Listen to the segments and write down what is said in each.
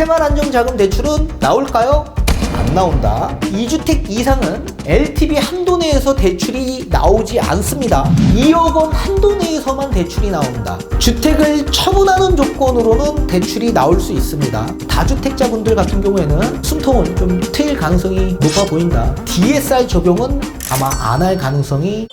생활안정자금 대출은 나올까요? 안 나온다. 2주택 이상은 LTV 한도 내에서 대출이 나오지 않습니다. 2억 원 한도 내에서만 대출이 나온다. 주택을 처분하는 조건으로는 대출이 나올 수 있습니다. 다주택자분들 같은 경우에는 숨통은 좀 트일 가능성이 높아 보인다. DSR 적용은 아마 안 할 가능성이.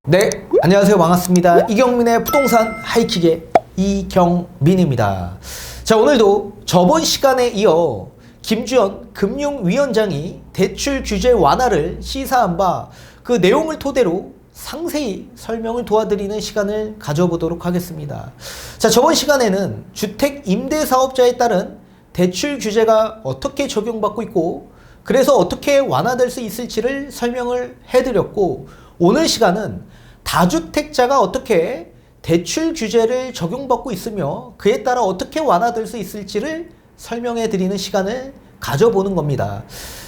네, 안녕하세요. 반갑습니다. 이경민의 부동산 하이킥의 이경민입니다. 자, 오늘도 저번 시간에 이어 김주현 금융위원장이 대출 규제 완화를 시사한 바 그 내용을 토대로 상세히 설명을 도와드리는 시간을 가져보도록 하겠습니다. 자, 저번 시간에는 주택 임대 사업자에 따른 대출 규제가 어떻게 적용받고 있고 그래서 어떻게 완화될 수 있을지를 설명을 해드렸고, 오늘 시간은 다주택자가 어떻게 대출 규제를 적용받고 있으며 그에 따라 어떻게 완화될 수 있을지를 설명해 드리는 시간을 가져보는 겁니다.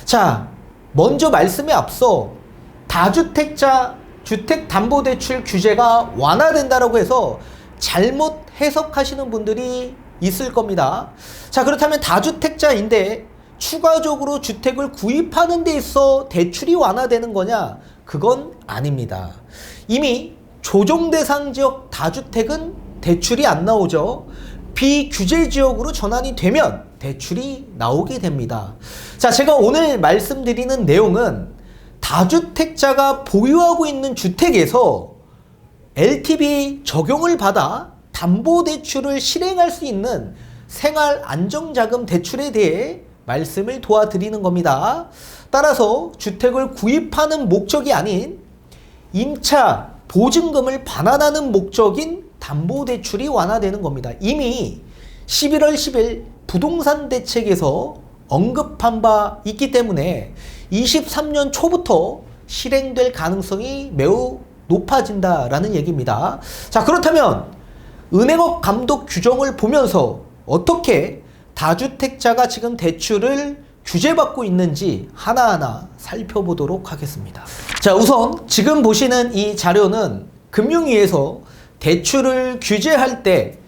자, 먼저 말씀에 앞서 다주택자 주택담보대출 규제가 완화된다라고 해서 잘못 해석하시는 분들이 있을 겁니다. 자, 그렇다면 다주택자인데 추가적으로 주택을 구입하는 데 있어 대출이 완화되는 거냐? 그건 아닙니다. 이미 조정대상 지역 다주택은 대출이 안 나오죠. 비규제 지역으로 전환이 되면 대출이 나오게 됩니다. 자, 제가 오늘 말씀드리는 내용은 다주택자가 보유하고 있는 주택에서 LTV 적용을 받아 담보대출을 실행할 수 있는 생활안정자금 대출에 대해 말씀을 도와드리는 겁니다. 따라서 주택을 구입하는 목적이 아닌 임차 보증금을 반환하는 목적인 담보대출이 완화되는 겁니다. 이미 11월 10일 부동산 대책에서 언급한 바 있기 때문에 23년 초부터 실행될 가능성이 매우 높아진다라는 얘기입니다. 자, 그렇다면 은행업 감독 규정을 보면서 어떻게 다주택자가 지금 대출을 규제받고 있는지 하나하나 살펴보도록 하겠습니다. 자, 우선 지금 보시는 이 자료는 금융위에서 대출을 규제할 때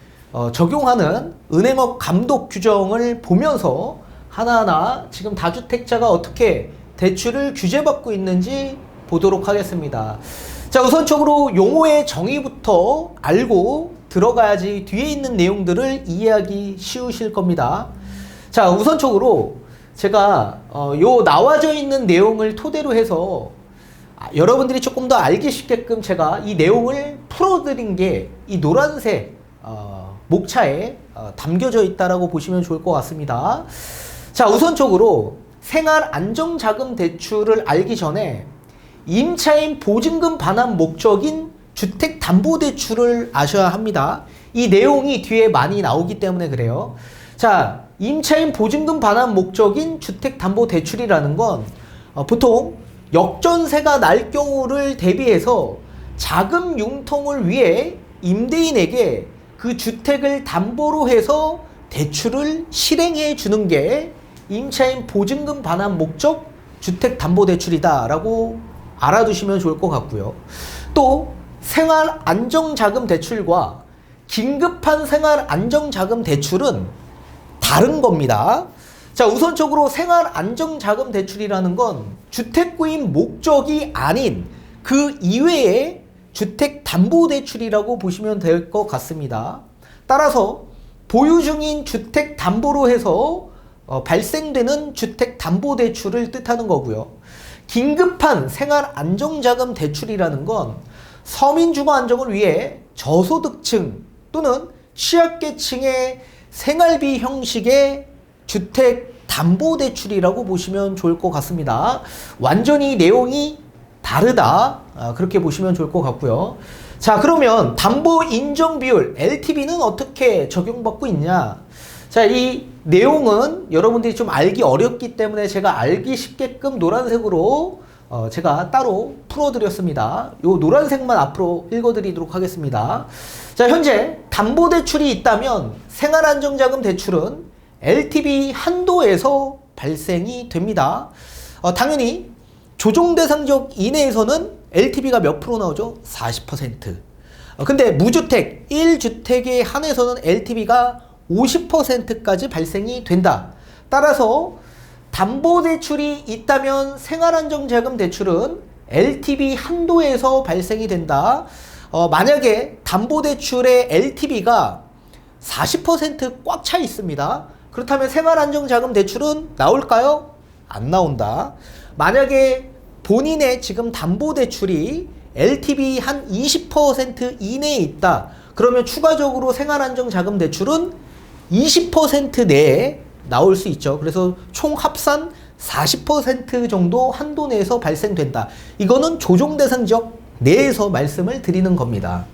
적용하는 은행업 감독 규정을 보면서 하나하나 지금 다주택자가 어떻게 대출을 규제받고 있는지 보도록 하겠습니다. 자, 우선적으로 용어의 정의부터 알고 들어가야지 뒤에 있는 내용들을 이해하기 쉬우실 겁니다. 자, 우선적으로 제가 요 나와져 있는 내용을 토대로 해서 여러분들이 조금 더 알기 쉽게끔 제가 이 내용을 풀어드린 게 이 노란색 목차에 담겨져 있다라고 보시면 좋을 것 같습니다. 자, 우선적으로 생활안정자금 대출을 알기 전에 임차인 보증금 반환 목적인 주택담보대출을 아셔야 합니다. 이 내용이 뒤에 많이 나오기 때문에 그래요. 자, 임차인 보증금 반환 목적인 주택담보대출이라는 건 보통 역전세가 날 경우를 대비해서 자금 융통을 위해 임대인에게 그 주택을 담보로 해서 대출을 실행해 주는 게 임차인 보증금 반환 목적 주택담보대출이다 라고 알아두시면 좋을 것 같고요. 또 생활안정자금 대출과 긴급한 생활안정자금 대출은 다른 겁니다. 자, 우선적으로 생활안정자금 대출이라는 건 주택 구입 목적이 아닌 그 이외의 주택담보대출이라고 보시면 될 것 같습니다. 따라서 보유 중인 주택 담보로 해서 발생되는 주택담보대출을 뜻하는 거고요. 긴급한 생활안정자금 대출이라는 건 서민주거 안정을 위해 저소득층 또는 취약계층의 생활비 형식의 주택담보대출이라고 보시면 좋을 것 같습니다. 완전히 내용이 다르다, 그렇게 보시면 좋을 것 같고요. 자, 그러면 담보 인정 비율 LTV는 어떻게 적용받고 있냐? 자, 이 내용은 여러분들이 좀 알기 어렵기 때문에 제가 알기 쉽게끔 노란색으로 제가 따로 풀어드렸습니다. 요 노란색만 앞으로 읽어드리도록 하겠습니다. 자, 현재 담보대출이 있다면 생활안정자금 대출은 LTV 한도에서 발생이 됩니다. 당연히 조정대상 지역 이내에서는 LTV가 몇 프로 나오죠? 40%. 근데 무주택 1주택에 한해서는 LTV가 50%까지 발생이 된다. 따라서 담보대출이 있다면 생활안정자금 대출은 LTV 한도에서 발생이 된다. 만약에 담보대출의 LTV가 40% 꽉 차 있습니다. 그렇다면 생활안정자금 대출은 나올까요? 안 나온다. 만약에 본인의 지금 담보대출이 LTV 한 20% 이내에 있다. 그러면 추가적으로 생활안정자금 대출은 20% 내에 나올 수 있죠. 그래서 총 합산 40% 정도 한도 내에서 발생된다. 이거는 조정대상 지역 내에서 말씀을 드리는 겁니다.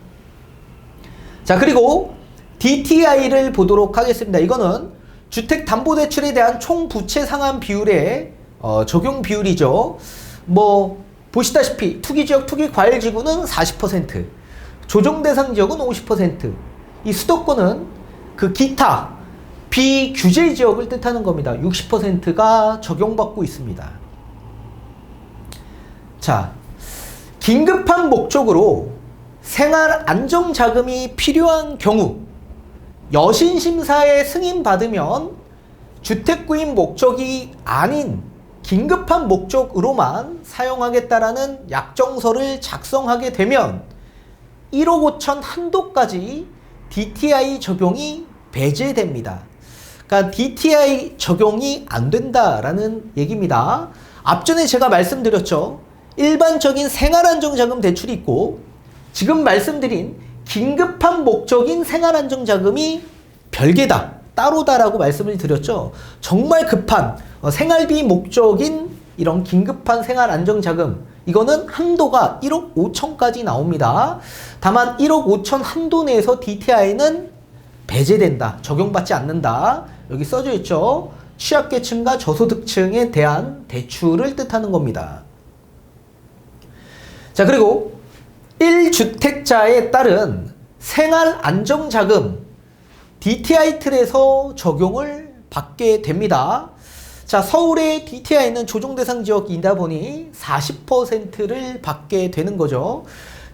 자, 그리고 DTI를 보도록 하겠습니다. 이거는 주택담보대출에 대한 총 부채 상환 비율의 적용 비율이죠. 뭐 보시다시피 투기지역, 투기과열지구는 40%, 조정대상 지역은 50%, 이 수도권은 그 기타 비규제 지역을 뜻하는 겁니다. 60%가 적용받고 있습니다. 자, 긴급한 목적으로 생활 안정자금이 필요한 경우 여신심사에 승인받으면 주택구입 목적이 아닌 긴급한 목적으로만 사용하겠다라는 약정서를 작성하게 되면 1억 5천 한도까지 DTI 적용이 배제됩니다. 그러니까 DTI 적용이 안 된다라는 얘기입니다. 앞전에 제가 말씀드렸죠. 일반적인 생활안정자금 대출이 있고 지금 말씀드린 긴급한 목적인 생활안정자금이 별개다, 따로다라고 말씀을 드렸죠. 정말 급한 생활비 목적인 이런 긴급한 생활안정자금, 이거는 한도가 1억 5천까지 나옵니다. 다만 1억 5천 한도 내에서 DTI는 배제된다, 적용받지 않는다. 여기 써져 있죠. 취약계층과 저소득층에 대한 대출을 뜻하는 겁니다. 자, 그리고 1주택자에 따른 생활안정자금 DTI 틀에서 적용을 받게 됩니다. 자, 서울의 DTI는 조정대상 지역이다 보니 40%를 받게 되는 거죠.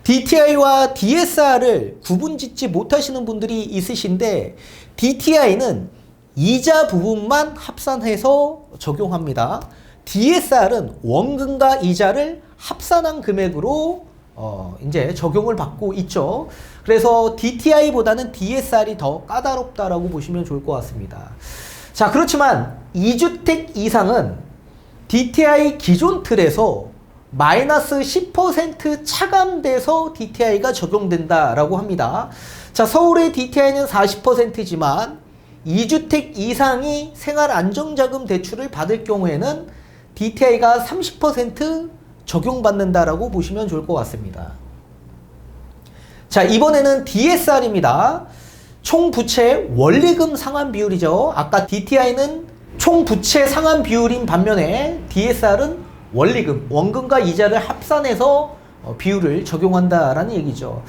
DTI와 DSR을 구분짓지 못하시는 분들이 있으신데 DTI는 이자 부분만 합산해서 적용합니다. DSR은 원금과 이자를 합산한 금액으로 이제 적용을 받고 있죠. 그래서 DTI보다는 DSR이 더 까다롭다라고 보시면 좋을 것 같습니다. 자, 그렇지만 2주택 이상은 DTI 기존 틀에서 마이너스 10% 차감돼서 DTI가 적용된다라고 합니다. 자, 서울의 DTI는 40%지만 2주택 이상이 생활안정자금 대출을 받을 경우에는 DTI가 30% 적용받는다라고 보시면 좋을 것 같습니다. 자, 이번에는 DSR입니다. 총 부채 원리금 상환 비율이죠. 아까 DTI는 총 부채 상환 비율인 반면에 DSR은 원리금, 원금과 이자를 합산해서 비율을 적용한다라는 얘기죠.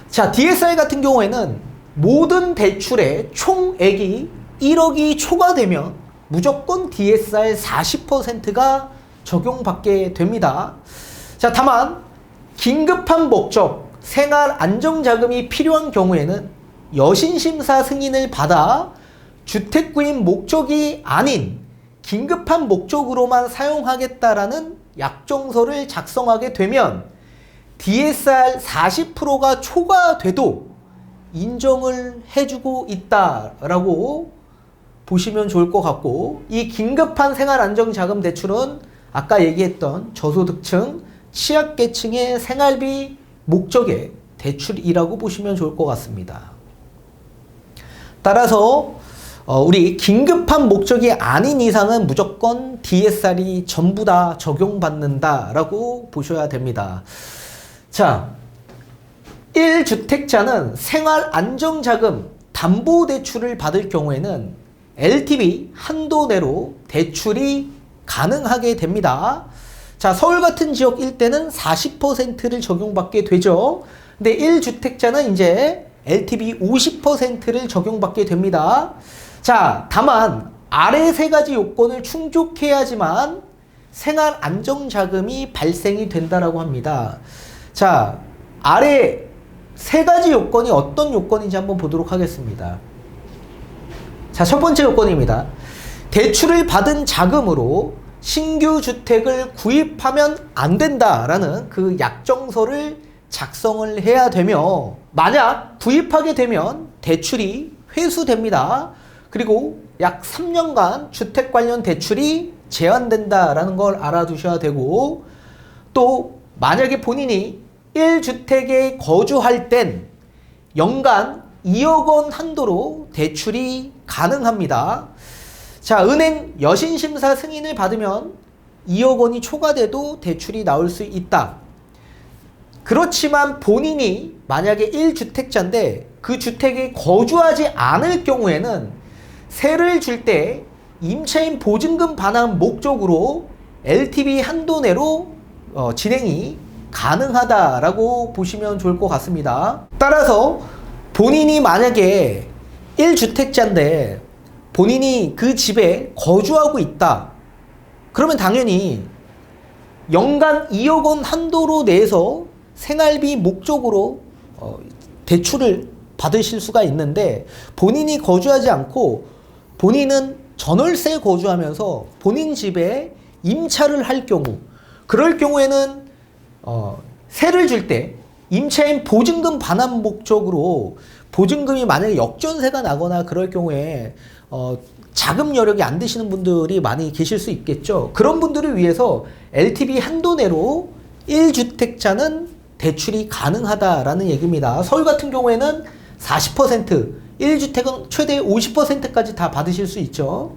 자, DSR 같은 경우에는 모든 대출의 총액이 1억이 초과되면 무조건 DSR 40%가 적용받게 됩니다. 자, 다만 긴급한 목적, 생활 안정자금이 필요한 경우에는 여신심사 승인을 받아 주택구입 목적이 아닌 긴급한 목적으로만 사용하겠다라는 약정서를 작성하게 되면 DSR 40%가 초과돼도 인정을 해주고 있다라고 보시면 좋을 것 같고, 이 긴급한 생활안정자금 대출은 아까 얘기했던 저소득층, 취약계층의 생활비 목적의 대출이라고 보시면 좋을 것 같습니다. 따라서 우리 긴급한 목적이 아닌 이상은 무조건 DSR이 전부 다 적용받는다라고 보셔야 됩니다. 자, 1주택자는 생활안정자금 담보대출을 받을 경우에는 LTV 한도 내로 대출이 가능하게 됩니다. 자, 서울 같은 지역 일대는 40%를 적용받게 되죠. 근데 1주택자는 이제 LTV 50%를 적용받게 됩니다. 자, 다만 아래 세 가지 요건을 충족해야지만 생활안정자금이 발생이 된다라고 합니다. 자, 아래 세 가지 요건이 어떤 요건인지 한번 보도록 하겠습니다. 자, 첫 번째 요건입니다. 대출을 받은 자금으로 신규 주택을 구입하면 안 된다라는 그 약정서를 작성을 해야 되며, 만약 구입하게 되면 대출이 회수됩니다. 그리고 약 3년간 주택 관련 대출이 제한된다라는 걸 알아두셔야 되고, 또 만약에 본인이 1주택에 거주할 땐 연간 2억 원 한도로 대출이 가능합니다. 자, 은행 여신심사 승인을 받으면 2억 원이 초과돼도 대출이 나올 수 있다. 그렇지만 본인이 만약에 1주택자인데 그 주택에 거주하지 않을 경우에는 세를 줄 때 임차인 보증금 반환 목적으로 LTV 한도 내로 진행이 가능하다라고 보시면 좋을 것 같습니다. 따라서 본인이 만약에 1주택자인데 본인이 그 집에 거주하고 있다. 그러면 당연히 연간 2억 원 한도로 내서 생활비 목적으로 대출을 받으실 수가 있는데, 본인이 거주하지 않고 본인은 전월세 거주하면서 본인 집에 임차를 할 경우, 그럴 경우에는 세를 줄 때 임차인 보증금 반환 목적으로 보증금이 만약에 역전세가 나거나 그럴 경우에 자금 여력이 안 되시는 분들이 많이 계실 수 있겠죠. 그런 분들을 위해서 LTV 한도 내로 1주택자는 대출이 가능하다라는 얘기입니다. 서울 같은 경우에는 40%, 1주택은 최대 50%까지 다 받으실 수 있죠.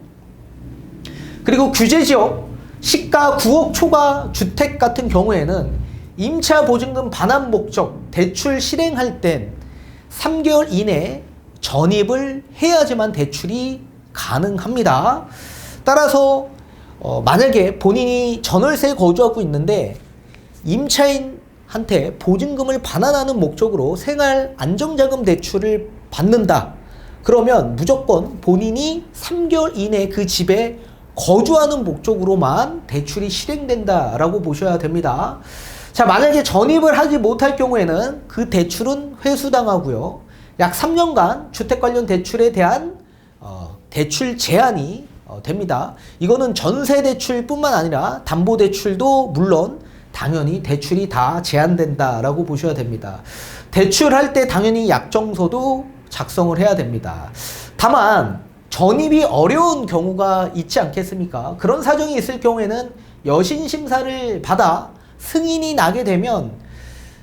그리고 규제지역, 시가 9억 초과 주택 같은 경우에는 임차 보증금 반환 목적 대출 실행할 땐 3개월 이내 전입을 해야지만 대출이 가능합니다. 따라서 만약에 본인이 전월세에 거주하고 있는데 임차인한테 보증금을 반환하는 목적으로 생활 안정자금 대출을 받는다. 그러면 무조건 본인이 3개월 이내 그 집에 거주하는 목적으로만 대출이 실행된다라고 보셔야 됩니다. 자, 만약에 전입을 하지 못할 경우에는 그 대출은 회수당하고요. 약 3년간 주택 관련 대출에 대한 대출 제한이 됩니다. 이거는 전세 대출뿐만 아니라 담보 대출도 물론 당연히 대출이 다 제한된다라고 보셔야 됩니다. 대출할 때 당연히 약정서도 작성을 해야 됩니다. 다만 전입이 어려운 경우가 있지 않겠습니까? 그런 사정이 있을 경우에는 여신심사를 받아 승인이 나게 되면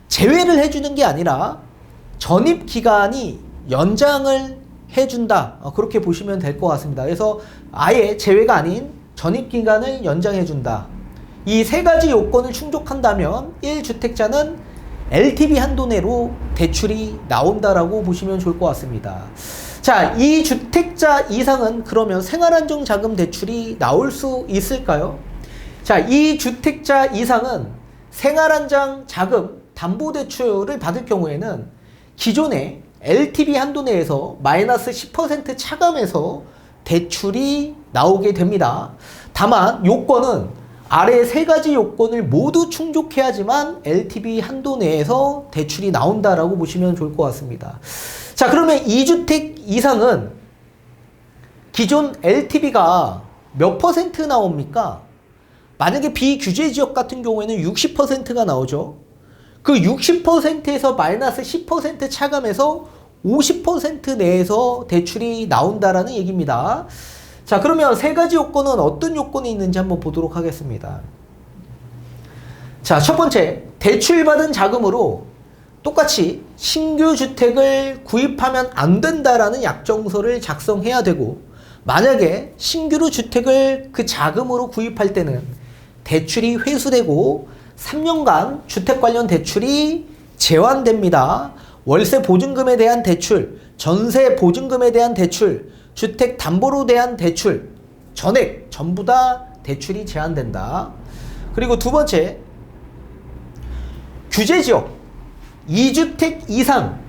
제외를 해주는 게 아니라 전입 기간이 연장을 해준다. 그렇게 보시면 될 것 같습니다. 그래서 아예 제외가 아닌 전입 기간을 연장해준다. 이 세 가지 요건을 충족한다면 1주택자는 LTV 한도 내로 대출이 나온다라고 보시면 좋을 것 같습니다. 자, 2주택자 이상은 그러면 생활안정자금 대출이 나올 수 있을까요? 자, 2주택자 이상은 생활안정자금 담보대출을 받을 경우에는 기존의 LTV 한도 내에서 마이너스 10% 차감해서 대출이 나오게 됩니다. 다만 요건은 아래 세 가지 요건을 모두 충족해야지만 LTV 한도 내에서 대출이 나온다라고 보시면 좋을 것 같습니다. 자, 그러면 2주택 이상은 기존 LTV가 몇 퍼센트 나옵니까? 만약에 비규제 지역 같은 경우에는 60%가 나오죠. 그 60%에서 마이너스 10% 차감해서 50% 내에서 대출이 나온다라는 얘기입니다. 자, 그러면 세 가지 요건은 어떤 요건이 있는지 한번 보도록 하겠습니다. 자, 첫 번째, 대출받은 자금으로 똑같이 신규 주택을 구입하면 안 된다라는 약정서를 작성해야 되고, 만약에 신규로 주택을 그 자금으로 구입할 때는 대출이 회수되고 3년간 주택 관련 대출이 제한됩니다. 월세 보증금에 대한 대출, 전세 보증금에 대한 대출, 주택 담보로 대한 대출, 전액 전부 다 대출이 제한된다. 그리고 두 번째, 규제지역 2주택 이상,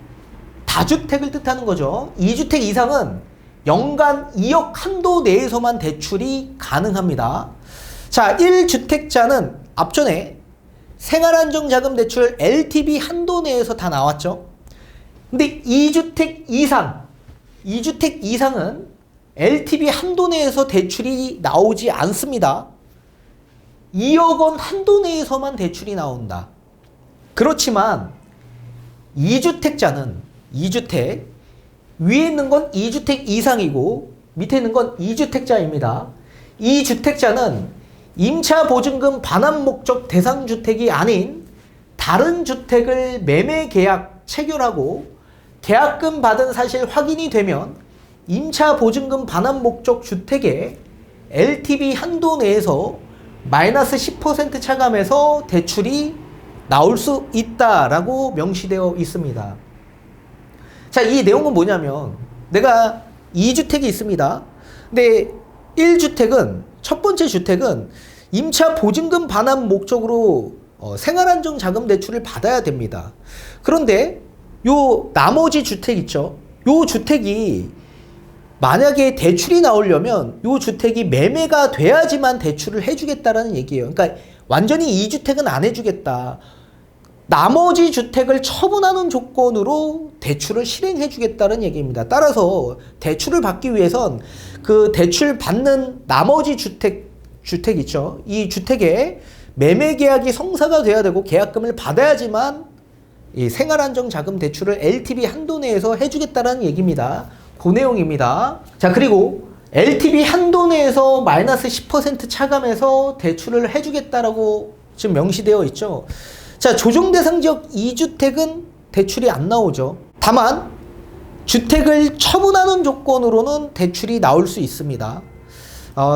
다주택을 뜻하는 거죠. 2주택 이상은 연간 2억 한도 내에서만 대출이 가능합니다. 자, 1주택자는 앞전에 생활안정자금 대출 LTV 한도 내에서 다 나왔죠. 근데 2주택 이상은 LTV 한도 내에서 대출이 나오지 않습니다. 2억 원 한도 내에서만 대출이 나온다. 그렇지만 2주택자는 2주택, 위에 있는 건 2주택 이상이고 밑에 있는 건 2주택자입니다. 이 주택자는 임차 보증금 반환 목적 대상 주택이 아닌 다른 주택을 매매 계약 체결하고 계약금 받은 사실 확인이 되면 임차 보증금 반환 목적 주택의 LTV 한도 내에서 마이너스 10% 차감해서 대출이 나올 수 있다라고 명시되어 있습니다. 자, 이 내용은 뭐냐면 내가 2주택이 있습니다. 근데 1주택은 첫 번째 주택은 임차 보증금 반환 목적으로 생활안정자금 대출을 받아야 됩니다. 그런데 요 나머지 주택 있죠? 요 주택이 만약에 대출이 나오려면 요 주택이 매매가 돼야지만 대출을 해주겠다라는 얘기예요. 그러니까 완전히 2주택은 안 해주겠다. 나머지 주택을 처분하는 조건으로 대출을 실행해 주겠다는 얘기입니다. 따라서 대출을 받기 위해선 그 대출 받는 나머지 주택 있죠. 이 주택에 매매 계약이 성사가 돼야 되고 계약금을 받아야지만 이 생활안정자금 대출을 LTV 한도 내에서 해주겠다는 얘기입니다. 그 내용입니다. 자, 그리고 LTV 한도 내에서 마이너스 10% 차감해서 대출을 해주겠다라고 지금 명시되어 있죠. 자, 조정대상 지역 2주택은 대출이 안 나오죠. 다만 주택을 처분하는 조건으로는 대출이 나올 수 있습니다.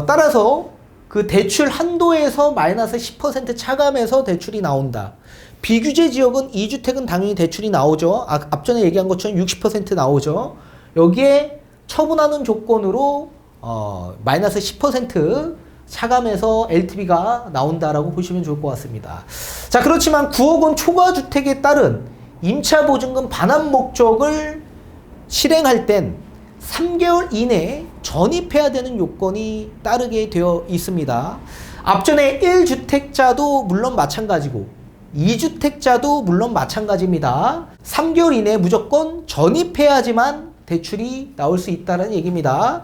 따라서 그 대출 한도에서 마이너스 10% 차감해서 대출이 나온다. 비규제 지역은 2주택은 당연히 대출이 나오죠. 앞전에 얘기한 것처럼 60% 나오죠. 여기에 처분하는 조건으로 마이너스 10% 차감해서 LTV가 나온다라고 보시면 좋을 것 같습니다. 자, 그렇지만 9억 원 초과 주택에 따른 임차 보증금 반환 목적을 실행할 땐 3개월 이내에 전입해야 되는 요건이 따르게 되어 있습니다. 앞전에 1주택자도 물론 마찬가지고 2주택자도 물론 마찬가지입니다. 3개월 이내에 무조건 전입해야지만 대출이 나올 수 있다는 얘기입니다.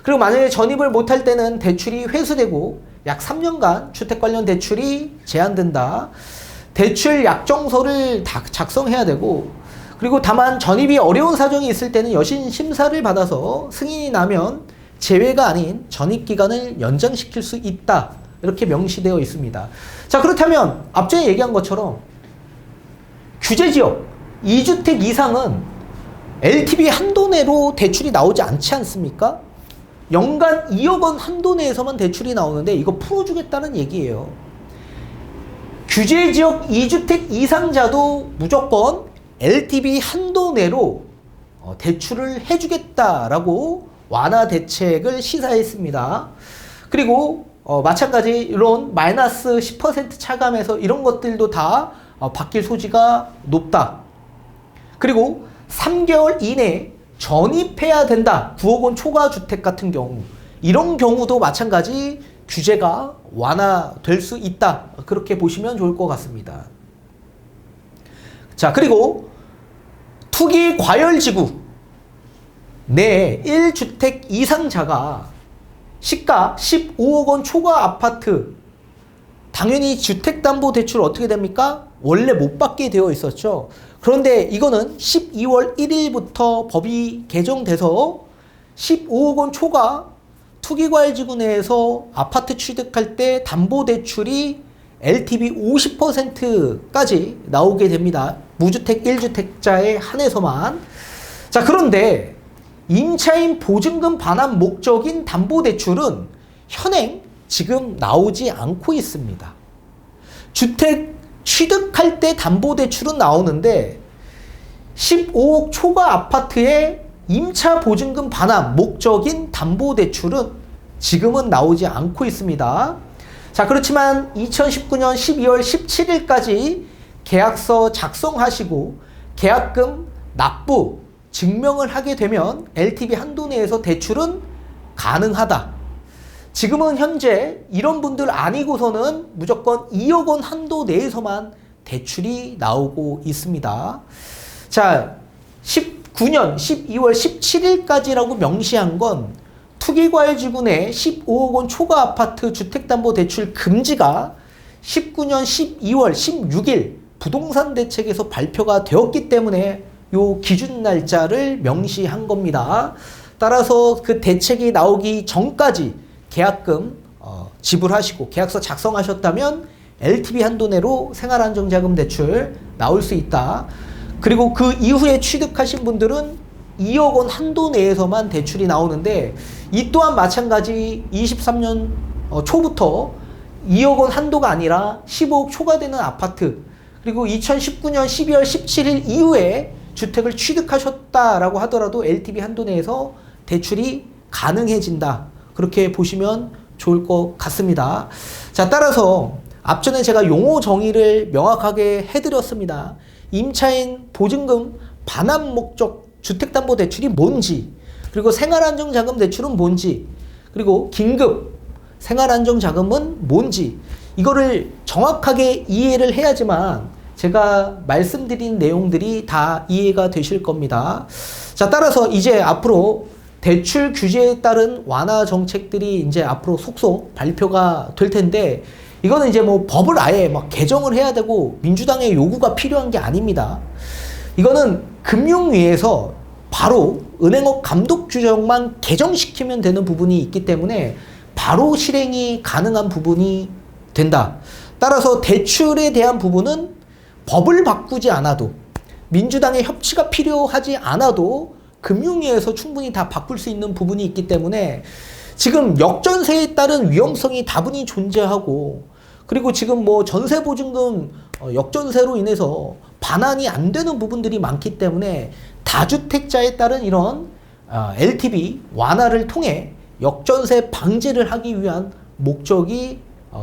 그리고 만약에 전입을 못할 때는 대출이 회수되고 약 3년간 주택 관련 대출이 제한된다. 대출 약정서를 다 작성해야 되고, 그리고 다만 전입이 어려운 사정이 있을 때는 여신 심사를 받아서 승인이 나면 제외가 아닌 전입 기간을 연장시킬 수 있다. 이렇게 명시되어 있습니다. 자, 그렇다면 앞전에 얘기한 것처럼 규제지역 2주택 이상은 LTV 한도 내로 대출이 나오지 않지 않습니까? 연간 2억 원 한도 내에서만 대출이 나오는데 이거 풀어주겠다는 얘기예요. 규제지역 2주택 이상자도 무조건 LTV 한도 내로 대출을 해주겠다라고 완화 대책을 시사했습니다. 그리고 마찬가지 이런 마이너스 10% 차감해서 이런 것들도 다 바뀔 소지가 높다. 그리고 3개월 이내에 전입해야 된다. 9억 원 초과 주택 같은 경우, 이런 경우도 마찬가지 규제가 완화될 수 있다. 그렇게 보시면 좋을 것 같습니다. 자, 그리고 투기 과열지구 내 1주택 이상자가 시가 15억 원 초과 아파트, 당연히 주택담보대출 어떻게 됩니까? 원래 못 받게 되어 있었죠. 그런데 이거는 12월 1일부터 법이 개정돼서 15억 원 초과 투기과열지구 내에서 아파트 취득할 때 담보대출이 LTV 50%까지 나오게 됩니다. 무주택 1주택자에 한해서만. 자, 그런데 임차인 보증금 반환 목적인 담보대출은 현행 지금 나오지 않고 있습니다. 주택 취득할 때 담보대출은 나오는데 15억 초과 아파트의 임차 보증금 반환 목적인 담보대출은 지금은 나오지 않고 있습니다. 자, 그렇지만 2019년 12월 17일까지 계약서 작성하시고 계약금 납부 증명을 하게 되면 LTV 한도 내에서 대출은 가능하다. 지금은 현재 이런 분들 아니고서는 무조건 2억 원 한도 내에서만 대출이 나오고 있습니다. 자, 19년 12월 17일까지라고 명시한 건 투기과열지구 내 15억 원 초과 아파트 주택담보대출 금지가 19년 12월 16일 부동산 대책에서 발표가 되었기 때문에 요 기준 날짜를 명시한 겁니다. 따라서 그 대책이 나오기 전까지 계약금 지불하시고 계약서 작성하셨다면 LTV 한도 내로 생활안정자금 대출 나올 수 있다. 그리고 그 이후에 취득하신 분들은 2억 원 한도 내에서만 대출이 나오는데 이 또한 마찬가지 23년 초부터 2억 원 한도가 아니라 15억 초과되는 아파트 그리고 2019년 12월 17일 이후에 주택을 취득하셨다라고 하더라도 LTV 한도 내에서 대출이 가능해진다. 그렇게 보시면 좋을 것 같습니다. 자, 따라서 앞전에 제가 용어 정의를 명확하게 해드렸습니다. 임차인 보증금 반환 목적 주택담보대출이 뭔지, 그리고 생활안정자금 대출은 뭔지, 그리고 긴급 생활안정자금은 뭔지, 이거를 정확하게 이해를 해야지만 제가 말씀드린 내용들이 다 이해가 되실 겁니다. 자, 따라서 이제 앞으로 대출 규제에 따른 완화 정책들이 이제 앞으로 속속 발표가 될 텐데, 이거는 이제 뭐 법을 아예 막 개정을 해야 되고 민주당의 요구가 필요한 게 아닙니다. 이거는 금융위에서 바로 은행업 감독 규정만 개정시키면 되는 부분이 있기 때문에 바로 실행이 가능한 부분이 된다. 따라서 대출에 대한 부분은 법을 바꾸지 않아도, 민주당의 협치가 필요하지 않아도 금융위에서 충분히 다 바꿀 수 있는 부분이 있기 때문에 지금 역전세에 따른 위험성이 다분히 존재하고, 그리고 지금 뭐 전세보증금 역전세로 인해서 반환이 안 되는 부분들이 많기 때문에 다주택자에 따른 이런 LTV 완화를 통해 역전세 방지를 하기 위한 목적이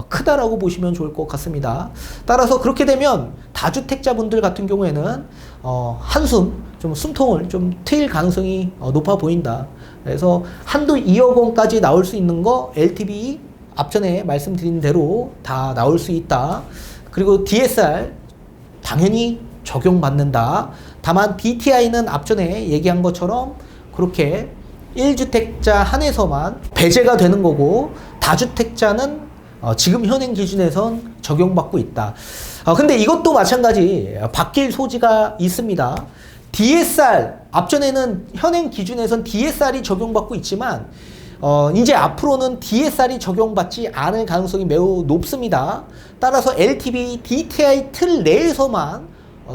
크다라고 보시면 좋을 것 같습니다. 따라서 그렇게 되면 다주택자분들 같은 경우에는 한숨, 좀 숨통을 좀 트일 가능성이 높아 보인다. 그래서 한도 2억 원까지 나올 수 있는 거 LTV 앞전에 말씀드린 대로 다 나올 수 있다. 그리고 DSR 당연히 적용받는다. 다만 DTI는 앞전에 얘기한 것처럼 그렇게 1주택자 한해서만 배제가 되는 거고, 다주택자는 지금 현행 기준에선 적용받고 있다. 근데 이것도 마찬가지 바뀔 소지가 있습니다. DSR, 앞전에는 현행 기준에선 DSR이 적용받고 있지만 이제 앞으로는 DSR이 적용받지 않을 가능성이 매우 높습니다. 따라서 LTV, DTI 틀 내에서만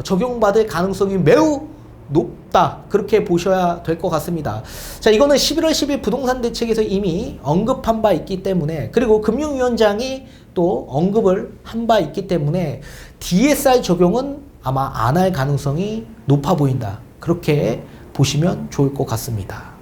적용받을 가능성이 매우 높다. 그렇게 보셔야 될 것 같습니다. 자, 이거는 11월 10일 부동산 대책에서 이미 언급한 바 있기 때문에, 그리고 금융위원장이 또 언급을 한 바 있기 때문에 DSR 적용은 아마 안 할 가능성이 높아 보인다. 그렇게 보시면 좋을 것 같습니다.